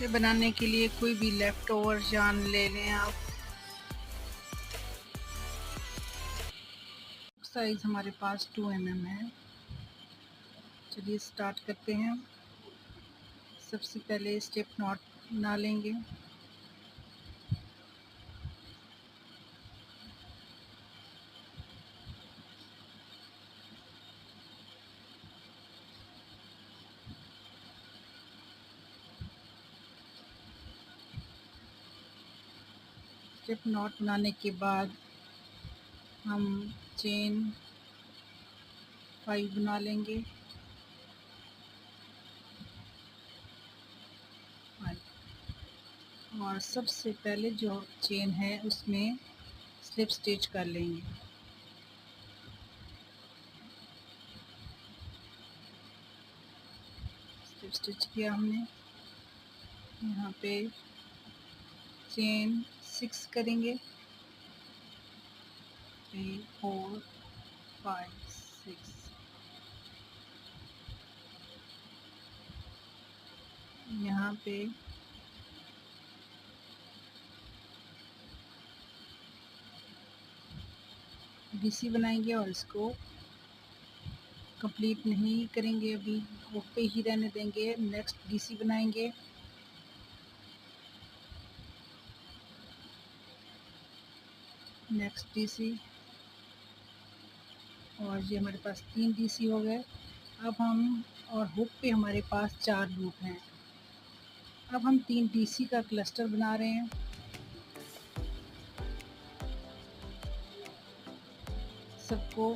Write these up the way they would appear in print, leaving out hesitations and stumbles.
इसे बनाने के लिए कोई भी लेफ़्ट ओवर यार्न ले लें आप। साइज़ हमारे पास 2 mm है। चलिए स्टार्ट करते हैं। सबसे पहले स्टेप नॉट बना लेंगे। स्टेप नॉट बनाने के बाद हम चेन 5 बना लेंगे। 5 और सबसे पहले जो चेन है उसमें स्लिप स्टिच कर लेंगे। स्लिप स्टिच किया हमने। यहाँ पे चेन 6 करेंगे। 3 4 5 6। यहाँ पे BC बनाएंगे और इसको कंप्लीट नहीं करेंगे, अभी वो पे ही रहने देंगे। नेक्स्ट DC बनाएंगे। नेक्स्ट DC और ये हमारे पास 3 DC हो गए। अब हम और हुक पे हमारे पास 4 लूप हैं। अब हम 3 DC का क्लस्टर बना रहे हैं। सबको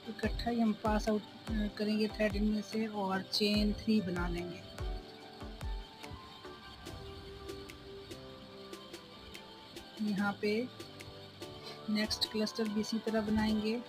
इकट्ठा ही हम पास आउट करेंगे थ्रेड इनमें से और चेन 3 बना लेंगे। यहाँ पे नेक्स्ट क्लस्टर भी इसी तरह बनाएंगे।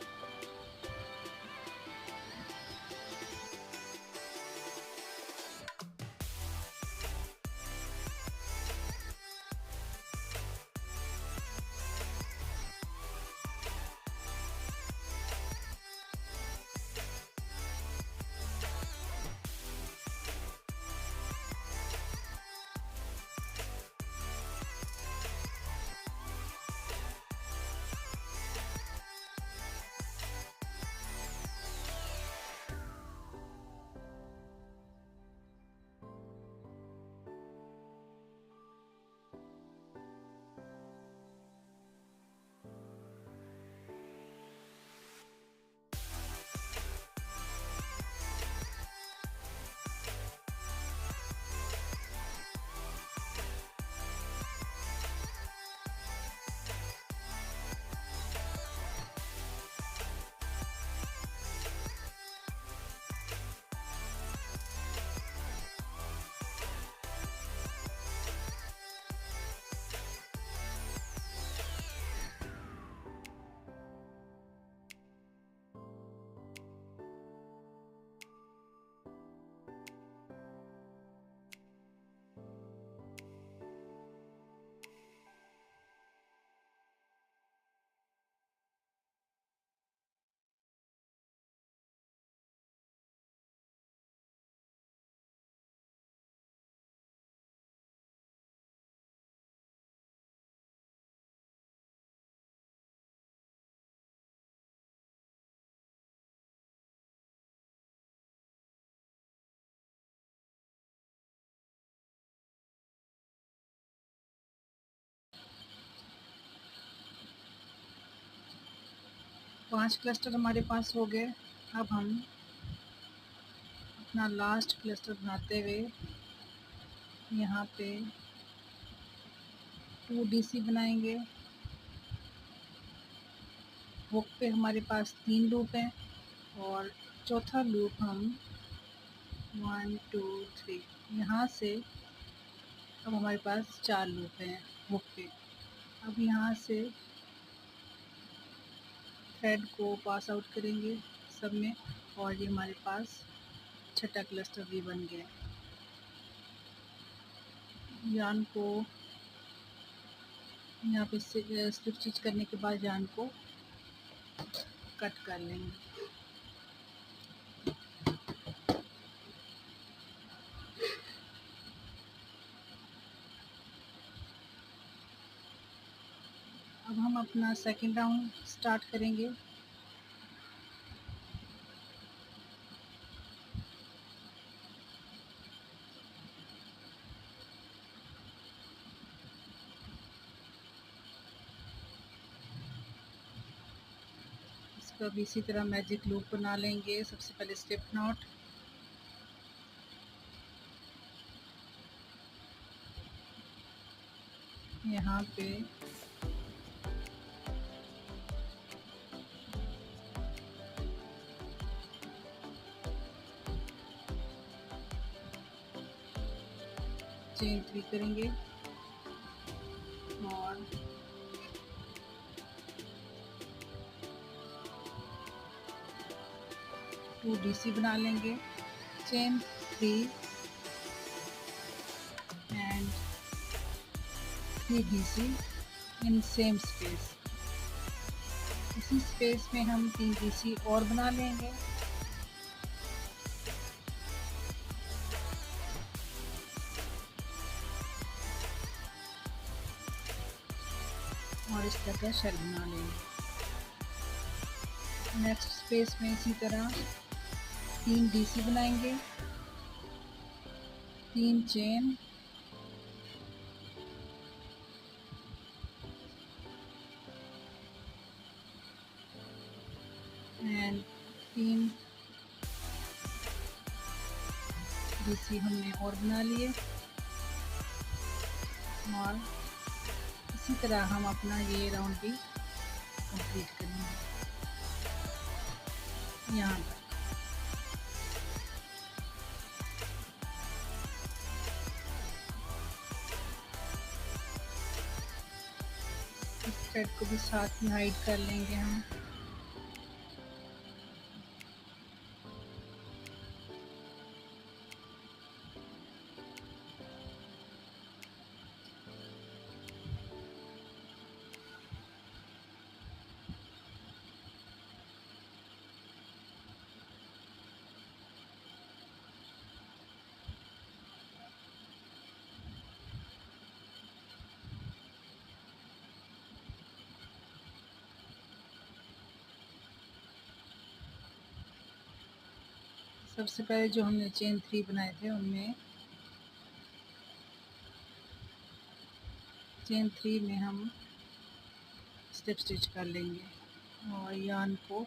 पांच क्लस्टर हमारे पास हो गए। अब हम अपना लास्ट क्लस्टर बनाते हुए यहाँ पे 2 DC बनाएंगे। हुक पे हमारे पास 3 लूप हैं और चौथा लूप हम 1 2 3 यहाँ से। अब हमारे पास 4 लूप हैं हुक पे। अब यहाँ से थ्रेड को पास आउट करेंगे सब में और ये हमारे पास छठा क्लस्टर भी बन गया। यार्न को यहाँ पे स्लिप स्टिच करने के बाद यार्न को कट कर लेंगे। अब हम अपना सेकंड राउंड स्टार्ट करेंगे। इसका भी इसी तरह मैजिक लूप बना लेंगे। सबसे पहले स्लिप नॉट, यहाँ पे चेन 3 करेंगे और टू DC बना लेंगे। Chain 3 and 3 DC in same space. इसी स्पेस में हम 3 DC और बना लेंगे। और इस तरह शेल बना लेंगे। नेक्स्ट स्पेस में इसी तरह 3 DC बनाएंगे, 3 चेन एंड 3 DC हमने और बना लिए। और इसी तरह हम अपना ये राउंड भी कंप्लीट करेंगे यहाँ पर। इस थ्रेड को भी साथ में हाइड कर लेंगे हम। सबसे पहले जो हमने चेन 3 बनाए थे उनमें चेन 3 में हम स्लिप स्टिच कर लेंगे और यार्न को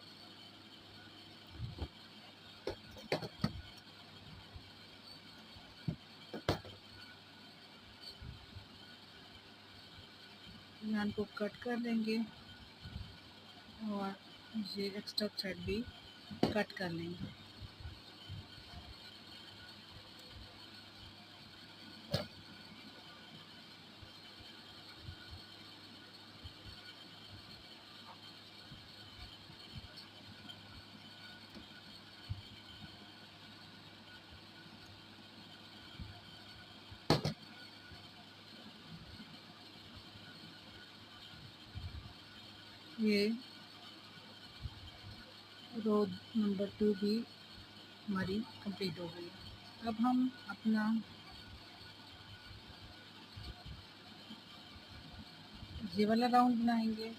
कट कर लेंगे और ये एक्स्ट्रा थ्रेड भी कट कर लेंगे। ये रो नंबर 2 भी हमारी कंप्लीट हो गई। अब हम अपना ये वाला राउंड बनाएंगे।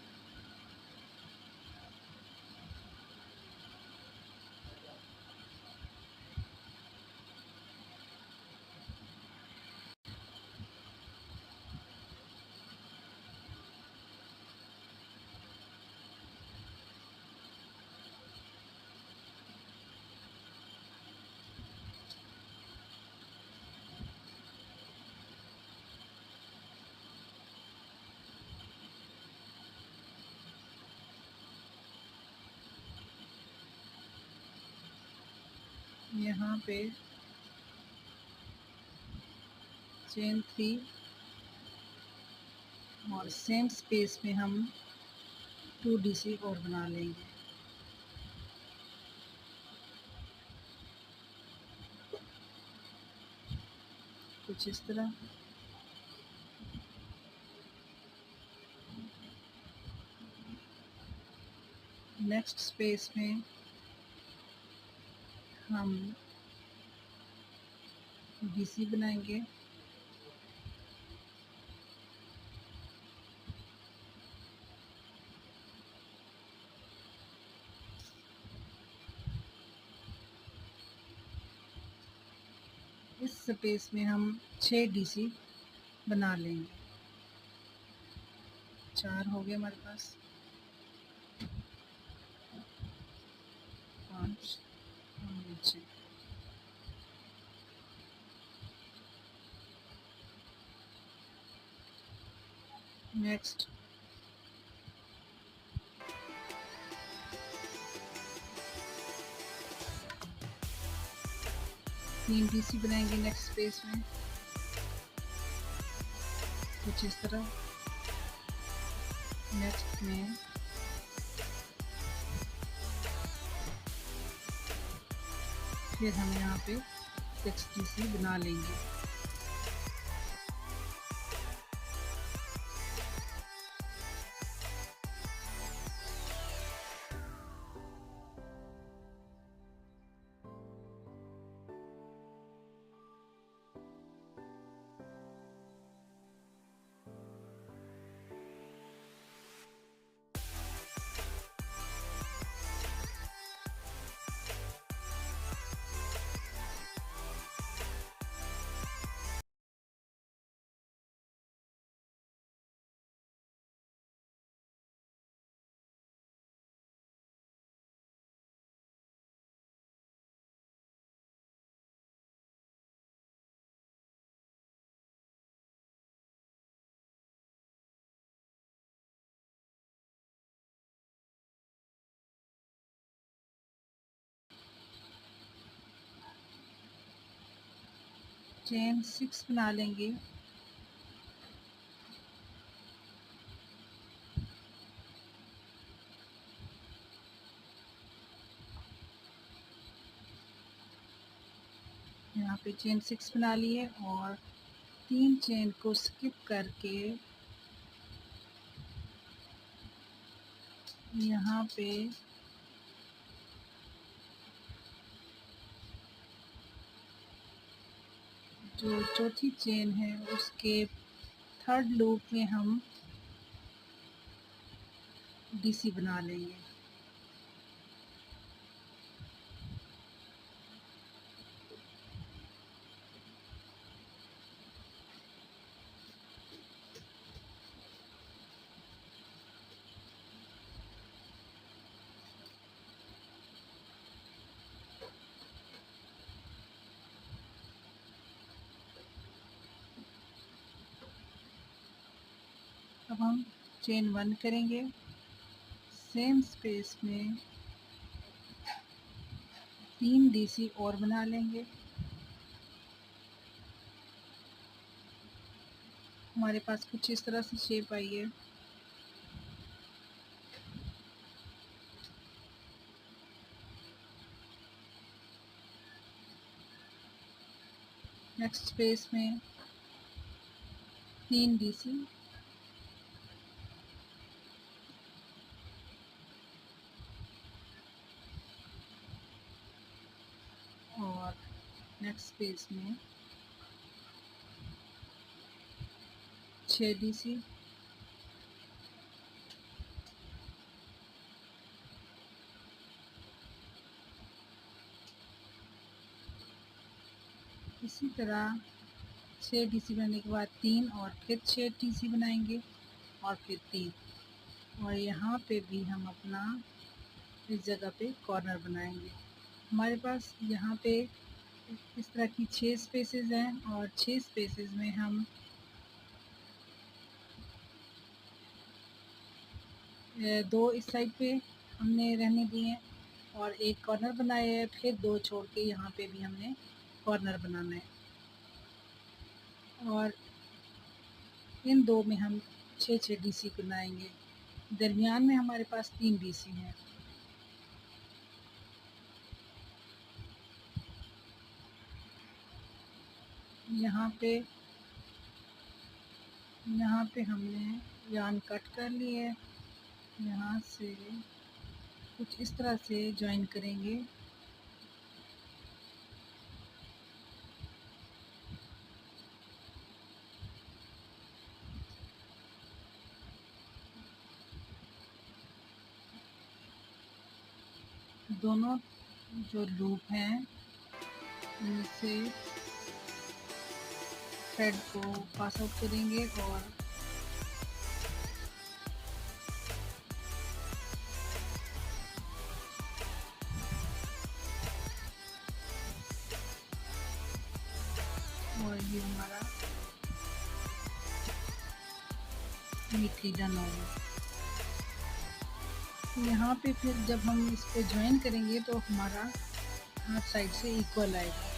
यहाँ पे चेन 3 और सेम स्पेस में हम 2 DC और बना लेंगे। कुछ इस तरह। नेक्स्ट स्पेस में हम DC बनाएंगे इस स्पेस में हम 6 डीसी बना लेंगे। 4 हो गए हमारे पास, 5 और नीचे। नेक्स्ट 3 डीसी बनाएंगे नेक्स्ट स्पेस में, कुछ इस तरह। नेक्स्ट में फिर हम यहाँ पे 6 डीसी बना लेंगे। चेन 6 बना लेंगे। यहाँ पे चेन 6 बना लिए और 3 चेन को स्किप करके यहाँ पे जो चौथी चेन है उसके 3rd लूप में हम डीसी बना लेंगे। अब हम चेन 1 करेंगे, सेम स्पेस में 3 डीसी और बना लेंगे। हमारे पास कुछ इस तरह से शेप आई है। नेक्स्ट स्पेस में 3 डीसी और नेक्स्ट स्पेस में 6 डीसी। इसी तरह 6 डीसी बनाने के बाद 3 और फिर 6 डीसी बनाएंगे और फिर 3, और यहाँ पे भी हम अपना इस जगह पे कॉर्नर बनाएंगे। हमारे पास यहाँ पे इस तरह की 6 स्पेसेस हैं और 6 स्पेसेस में हम 2 इस साइड पे हमने रहने दिए हैं और एक कॉर्नर बनाया है, फिर 2 छोड़ के यहाँ पे भी हमने कॉर्नर बनाना है, और इन 2 में हम 6 डीसी बनाएंगे। दरमियान में हमारे पास 3 डीसी हैं। यहाँ पे हमने यार्न कट कर लिए, यहाँ से कुछ इस तरह से जॉइन करेंगे। दोनों जो लूप हैं उनसे थ्रेड को पास आउट करेंगे और ये हमारा नीटली डन होगा। यहाँ पे फिर जब हम इस पे ज्वाइन करेंगे तो हमारा हाथ साइड से इक्वल आएगा।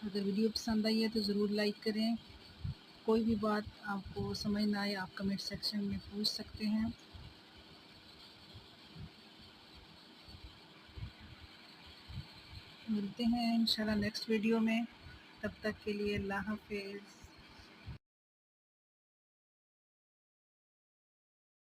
अगर वीडियो पसंद आई है तो ज़रूर लाइक करें। कोई भी बात आपको समझ ना आए आप कमेंट सेक्शन में पूछ सकते हैं। मिलते हैं इंशाल्लाह नेक्स्ट वीडियो में। तब तक के लिए अल्लाह हाफ़िज़।